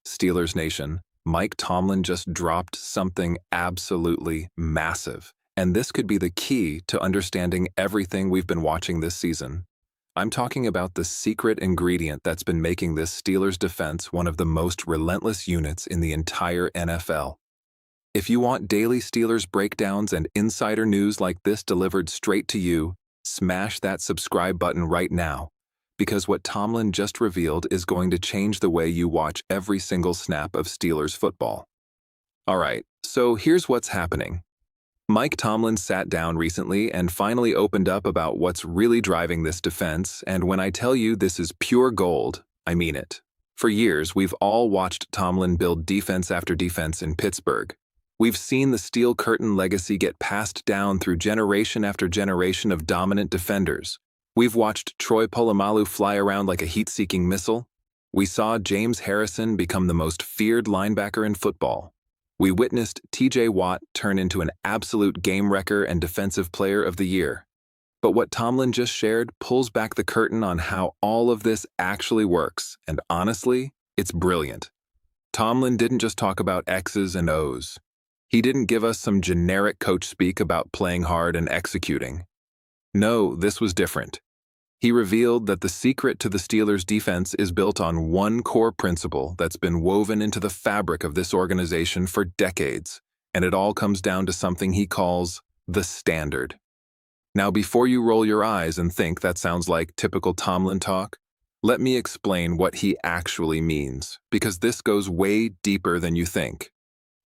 Steelers Nation, Mike Tomlin just dropped something absolutely massive, and this could be the key to understanding everything we've been watching this season. I'm talking about the secret ingredient that's been making this Steelers defense one of the most relentless units in the entire NFL. If you want daily Steelers breakdowns and insider news like this delivered straight to you, smash that subscribe button right now, because what Tomlin just revealed is going to change the way you watch every single snap of Steelers football. Alright, so here's what's happening. Mike Tomlin sat down recently and finally opened up about what's really driving this defense, and when I tell you this is pure gold, I mean it. For years, we've all watched Tomlin build defense after defense in Pittsburgh. We've seen the Steel Curtain legacy get passed down through generation after generation of dominant defenders. We've watched Troy Polamalu fly around like a heat-seeking missile. We saw James Harrison become the most feared linebacker in football. We witnessed TJ Watt turn into an absolute game wrecker and defensive player of the year. But what Tomlin just shared pulls back the curtain on how all of this actually works, and honestly, it's brilliant. Tomlin didn't just talk about X's and O's. He didn't give us some generic coach speak about playing hard and executing. No, this was different. He revealed that the secret to the Steelers' defense is built on one core principle that's been woven into the fabric of this organization for decades, and it all comes down to something he calls the standard. Now, before you roll your eyes and think that sounds like typical Tomlin talk, let me explain what he actually means, because this goes way deeper than you think.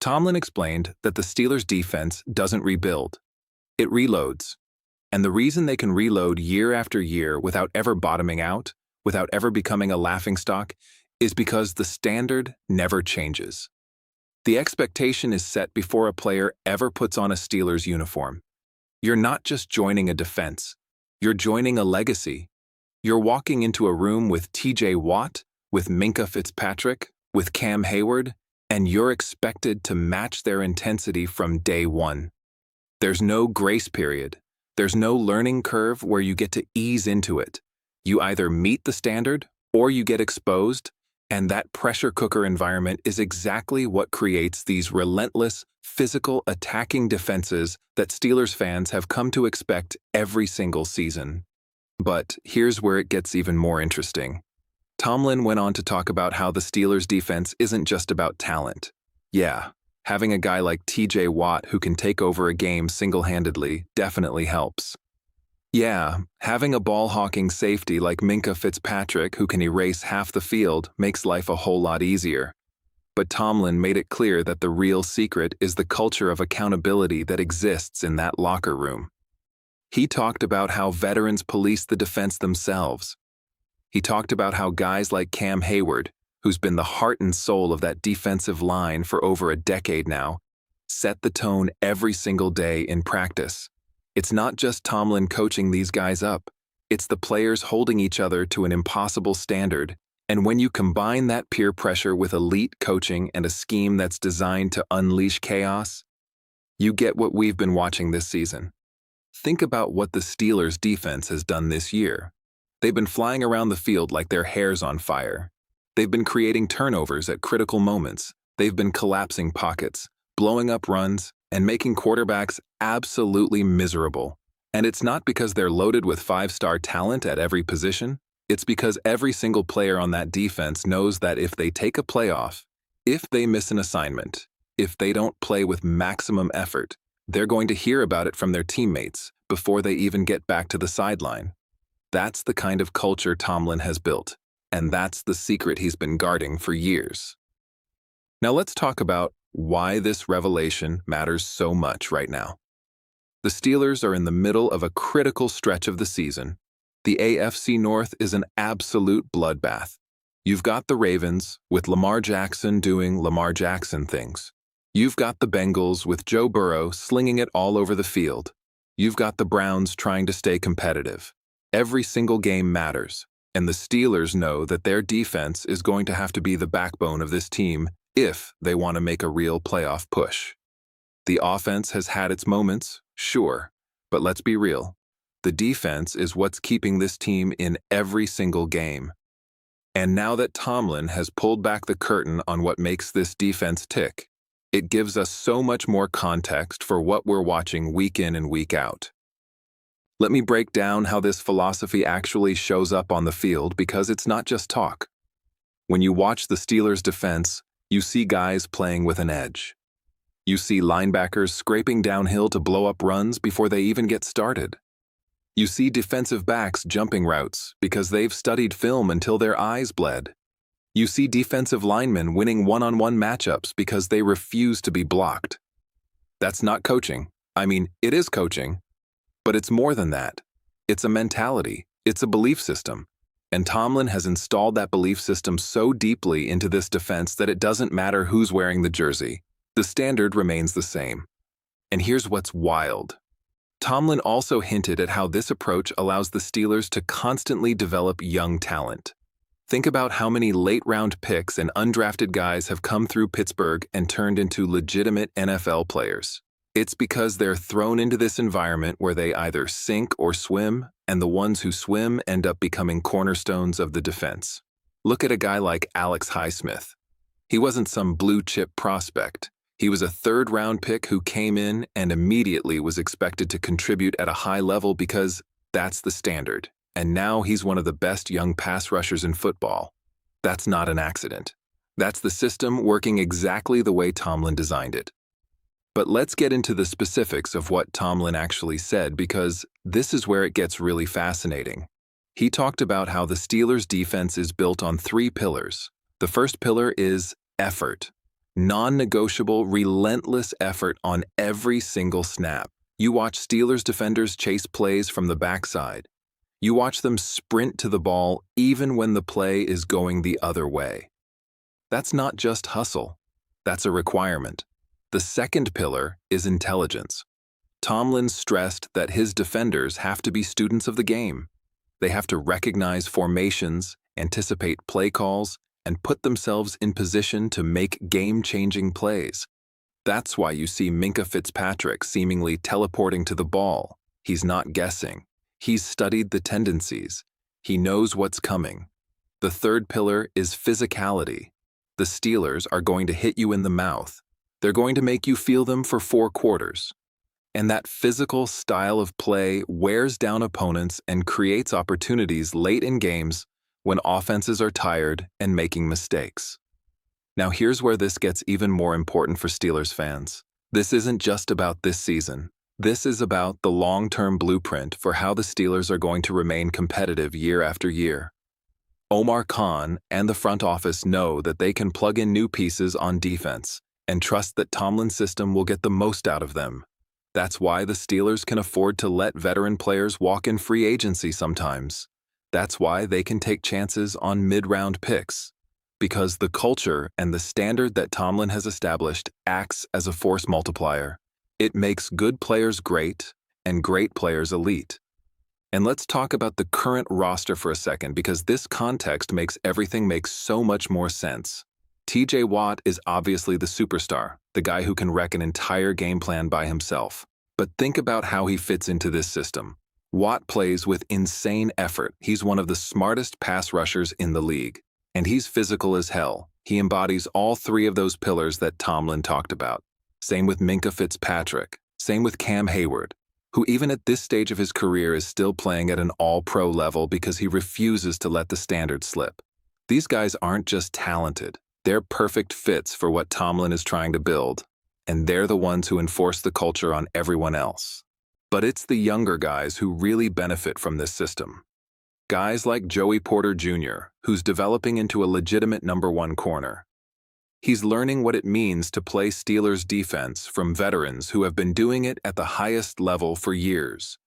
Tomlin explained that the Steelers' defense doesn't rebuild. It reloads. And the reason they can reload year after year without ever bottoming out, without ever becoming a laughingstock, is because the standard never changes. The expectation is set before a player ever puts on a Steelers uniform. You're not just joining a defense. You're joining a legacy. You're walking into a room with TJ Watt, with Minkah Fitzpatrick, with Cam Hayward, and you're expected to match their intensity from day one. There's no grace period. There's no learning curve where you get to ease into it. You either meet the standard or you get exposed, and that pressure cooker environment is exactly what creates these relentless, physical, attacking defenses that Steelers fans have come to expect every single season. But here's where it gets even more interesting. Tomlin went on to talk about how the Steelers' defense isn't just about talent. Yeah, having a guy like TJ Watt who can take over a game single-handedly definitely helps. Yeah, having a ball-hawking safety like Minkah Fitzpatrick who can erase half the field makes life a whole lot easier. But Tomlin made it clear that the real secret is the culture of accountability that exists in that locker room. He talked about how veterans police the defense themselves. He talked about how guys like Cam Hayward, who's been the heart and soul of that defensive line for over a decade now, set the tone every single day in practice. It's not just Tomlin coaching these guys up. It's the players holding each other to an impossible standard. And when you combine that peer pressure with elite coaching and a scheme that's designed to unleash chaos, you get what we've been watching this season. Think about what the Steelers' defense has done this year. They've been flying around the field like their hair's on fire. They've been creating turnovers at critical moments. They've been collapsing pockets, blowing up runs, and making quarterbacks absolutely miserable. And it's not because they're loaded with five-star talent at every position. It's because every single player on that defense knows that if they take a playoff, if they miss an assignment, if they don't play with maximum effort, they're going to hear about it from their teammates before they even get back to the sideline. That's the kind of culture Tomlin has built, and that's the secret he's been guarding for years. Now let's talk about why this revelation matters so much right now. The Steelers are in the middle of a critical stretch of the season. The AFC North is an absolute bloodbath. You've got the Ravens, with Lamar Jackson doing Lamar Jackson things. You've got the Bengals, with Joe Burrow slinging it all over the field. You've got the Browns trying to stay competitive. Every single game matters, and the Steelers know that their defense is going to have to be the backbone of this team if they want to make a real playoff push. The offense has had its moments, sure, but let's be real. The defense is what's keeping this team in every single game. And now that Tomlin has pulled back the curtain on what makes this defense tick, it gives us so much more context for what we're watching week in and week out. Let me break down how this philosophy actually shows up on the field because it's not just talk. When you watch the Steelers' defense, you see guys playing with an edge. You see linebackers scraping downhill to blow up runs before they even get started. You see defensive backs jumping routes because they've studied film until their eyes bled. You see defensive linemen winning one-on-one matchups because they refuse to be blocked. That's not coaching. I mean, it is coaching, but it's more than that. It's a mentality. It's a belief system. And Tomlin has installed that belief system so deeply into this defense that it doesn't matter who's wearing the jersey. The standard remains the same. And here's what's wild. Tomlin also hinted at how this approach allows the Steelers to constantly develop young talent. Think about how many late-round picks and undrafted guys have come through Pittsburgh and turned into legitimate NFL players. It's because they're thrown into this environment where they either sink or swim, and the ones who swim end up becoming cornerstones of the defense. Look at a guy like Alex Highsmith. He wasn't some blue-chip prospect. He was a third-round pick who came in and immediately was expected to contribute at a high level because that's the standard. And now he's one of the best young pass rushers in football. That's not an accident. That's the system working exactly the way Tomlin designed it. But let's get into the specifics of what Tomlin actually said because this is where it gets really fascinating. He talked about how the Steelers' defense is built on 3 pillars. The first pillar is effort. Non-negotiable, relentless effort on every single snap. You watch Steelers defenders chase plays from the backside. You watch them sprint to the ball even when the play is going the other way. That's not just hustle. That's a requirement. The second pillar is intelligence. Tomlin stressed that his defenders have to be students of the game. They have to recognize formations, anticipate play calls, and put themselves in position to make game-changing plays. That's why you see Minkah Fitzpatrick seemingly teleporting to the ball. He's not guessing. He's studied the tendencies. He knows what's coming. The third pillar is physicality. The Steelers are going to hit you in the mouth. They're going to make you feel them for 4 quarters. And that physical style of play wears down opponents and creates opportunities late in games when offenses are tired and making mistakes. Now here's where this gets even more important for Steelers fans. This isn't just about this season. This is about the long-term blueprint for how the Steelers are going to remain competitive year after year. Omar Khan and the front office know that they can plug in new pieces on defense and trust that Tomlin's system will get the most out of them. That's why the Steelers can afford to let veteran players walk in free agency sometimes. That's why they can take chances on mid-round picks. Because the culture and the standard that Tomlin has established acts as a force multiplier. It makes good players great and great players elite. And let's talk about the current roster for a second because this context makes everything make so much more sense. TJ Watt is obviously the superstar, the guy who can wreck an entire game plan by himself. But think about how he fits into this system. Watt plays with insane effort. He's one of the smartest pass rushers in the league. And he's physical as hell. He embodies all 3 of those pillars that Tomlin talked about. Same with Minkah Fitzpatrick. Same with Cam Hayward, who even at this stage of his career is still playing at an all-pro level because he refuses to let the standard slip. These guys aren't just talented. They're perfect fits for what Tomlin is trying to build, and they're the ones who enforce the culture on everyone else. But it's the younger guys who really benefit from this system. Guys like Joey Porter Jr., who's developing into a legitimate number 1 corner. He's learning what it means to play Steelers defense from veterans who have been doing it at the highest level for years.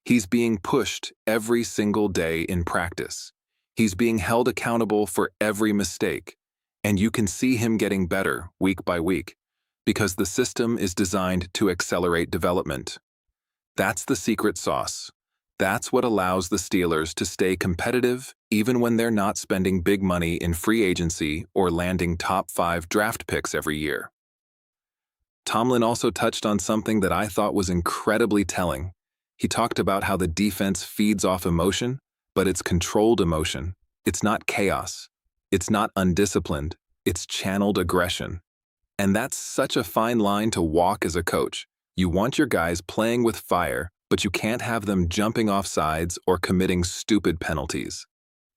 He's being pushed every single day in practice. He's being held accountable for every mistake. And you can see him getting better week by week because the system is designed to accelerate development. That's the secret sauce. That's what allows the Steelers to stay competitive even when they're not spending big money in free agency or landing top 5 draft picks every year. Tomlin also touched on something that I thought was incredibly telling. He talked about how the defense feeds off emotion, but it's controlled emotion. It's not chaos. It's not undisciplined, it's channeled aggression. And that's such a fine line to walk as a coach. You want your guys playing with fire, but you can't have them jumping off sides or committing stupid penalties.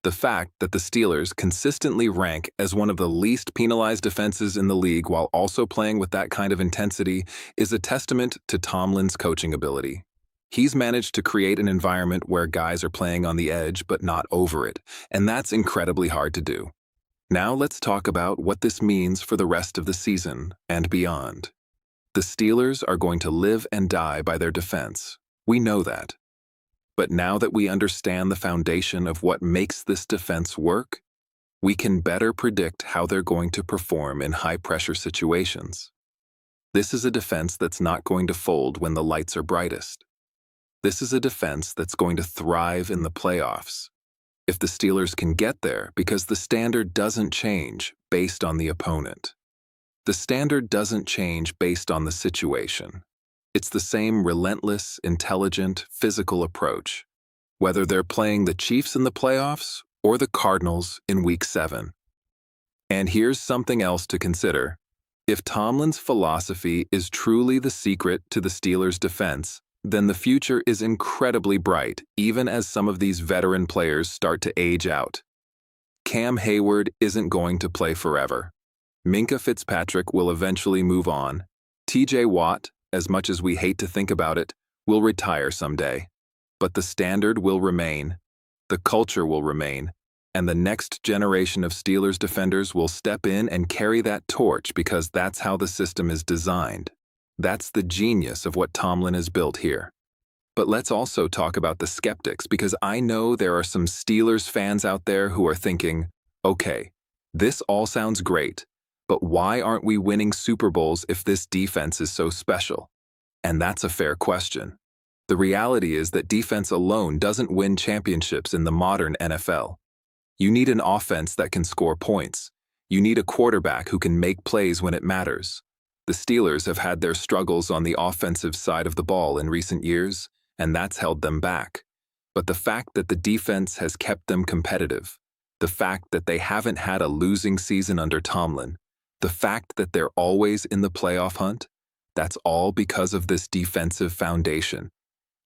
The fact that the Steelers consistently rank as one of the least penalized defenses in the league while also playing with that kind of intensity is a testament to Tomlin's coaching ability. He's managed to create an environment where guys are playing on the edge but not over it, and that's incredibly hard to do. Now let's talk about what this means for the rest of the season and beyond. The Steelers are going to live and die by their defense. We know that. But now that we understand the foundation of what makes this defense work, we can better predict how they're going to perform in high-pressure situations. This is a defense that's not going to fold when the lights are brightest. This is a defense that's going to thrive in the playoffs. If the Steelers can get there, because the standard doesn't change based on the opponent. The standard doesn't change based on the situation. It's the same relentless, intelligent, physical approach, whether they're playing the Chiefs in the playoffs or the Cardinals in Week 7. And here's something else to consider. If Tomlin's philosophy is truly the secret to the Steelers' defense, then the future is incredibly bright, even as some of these veteran players start to age out. Cam Hayward isn't going to play forever. Minkah Fitzpatrick will eventually move on. TJ Watt, as much as we hate to think about it, will retire someday. But the standard will remain, the culture will remain, and the next generation of Steelers defenders will step in and carry that torch because that's how the system is designed. That's the genius of what Tomlin has built here. But let's also talk about the skeptics, because I know there are some Steelers fans out there who are thinking, okay, this all sounds great, but why aren't we winning Super Bowls if this defense is so special? And that's a fair question. The reality is that defense alone doesn't win championships in the modern NFL. You need an offense that can score points. You need a quarterback who can make plays when it matters. The Steelers have had their struggles on the offensive side of the ball in recent years, and that's held them back. But the fact that the defense has kept them competitive, the fact that they haven't had a losing season under Tomlin, the fact that they're always in the playoff hunt, that's all because of this defensive foundation.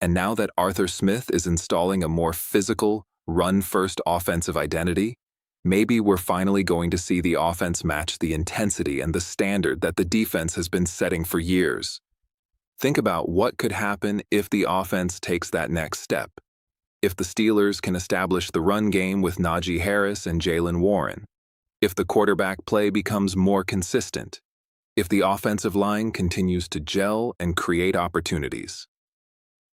And now that Arthur Smith is installing a more physical, run-first offensive identity, maybe we're finally going to see the offense match the intensity and the standard that the defense has been setting for years. Think about what could happen if the offense takes that next step. If the Steelers can establish the run game with Najee Harris and Jaylen Warren. If the quarterback play becomes more consistent. If the offensive line continues to gel and create opportunities.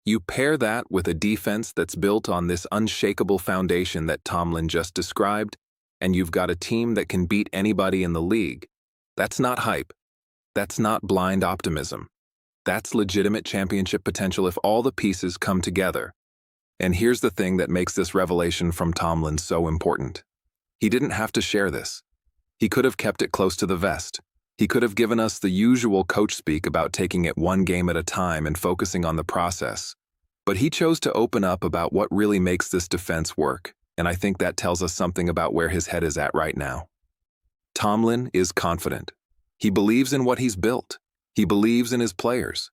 You pair that with a defense that's built on this unshakable foundation that Tomlin just described, and you've got a team that can beat anybody in the league. That's not hype. That's not blind optimism. That's legitimate championship potential if all the pieces come together. And here's the thing that makes this revelation from Tomlin so important. He didn't have to share this. He could have kept it close to the vest. He could have given us the usual coach speak about taking it one game at a time and focusing on the process. But he chose to open up about what really makes this defense work. And I think that tells us something about where his head is at right now. Tomlin is confident. He believes in what he's built. He believes in his players.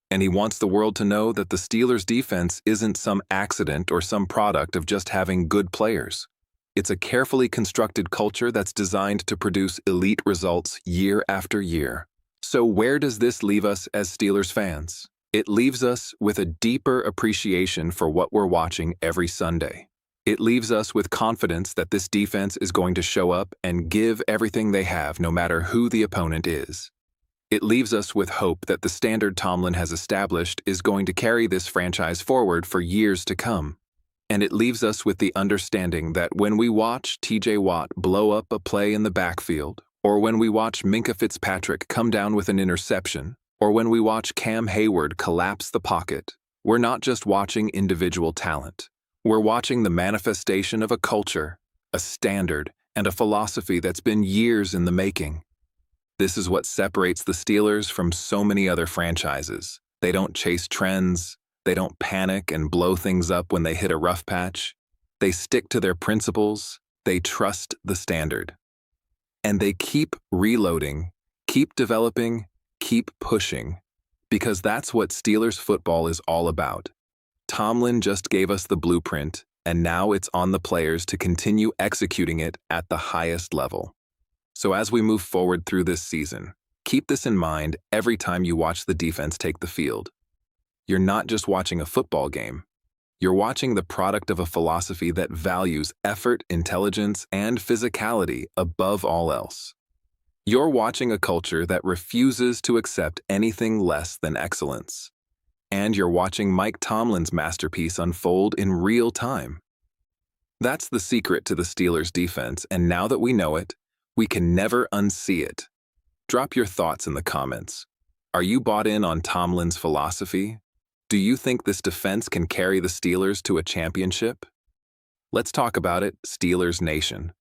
And he wants the world to know that the Steelers' defense isn't some accident or some product of just having good players. It's a carefully constructed culture that's designed to produce elite results year after year. So where does this leave us as Steelers fans? It leaves us with a deeper appreciation for what we're watching every Sunday. It leaves us with confidence that this defense is going to show up and give everything they have no matter who the opponent is. It leaves us with hope that the standard Tomlin has established is going to carry this franchise forward for years to come. And it leaves us with the understanding that when we watch TJ Watt blow up a play in the backfield, or when we watch Minkah Fitzpatrick come down with an interception, or when we watch Cam Hayward collapse the pocket, we're not just watching individual talent. We're watching the manifestation of a culture, a standard, and a philosophy that's been years in the making. This is what separates the Steelers from so many other franchises. They don't chase trends. They don't panic and blow things up when they hit a rough patch. They stick to their principles. They trust the standard. And they keep reloading, keep developing, keep pushing, because that's what Steelers football is all about. Tomlin just gave us the blueprint, and now it's on the players to continue executing it at the highest level. So as we move forward through this season, keep this in mind every time you watch the defense take the field. You're not just watching a football game. You're watching the product of a philosophy that values effort, intelligence, and physicality above all else. You're watching a culture that refuses to accept anything less than excellence. And you're watching Mike Tomlin's masterpiece unfold in real time. That's the secret to the Steelers' defense, and now that we know it, we can never unsee it. Drop your thoughts in the comments. Are you bought in on Tomlin's philosophy? Do you think this defense can carry the Steelers to a championship? Let's talk about it, Steelers Nation.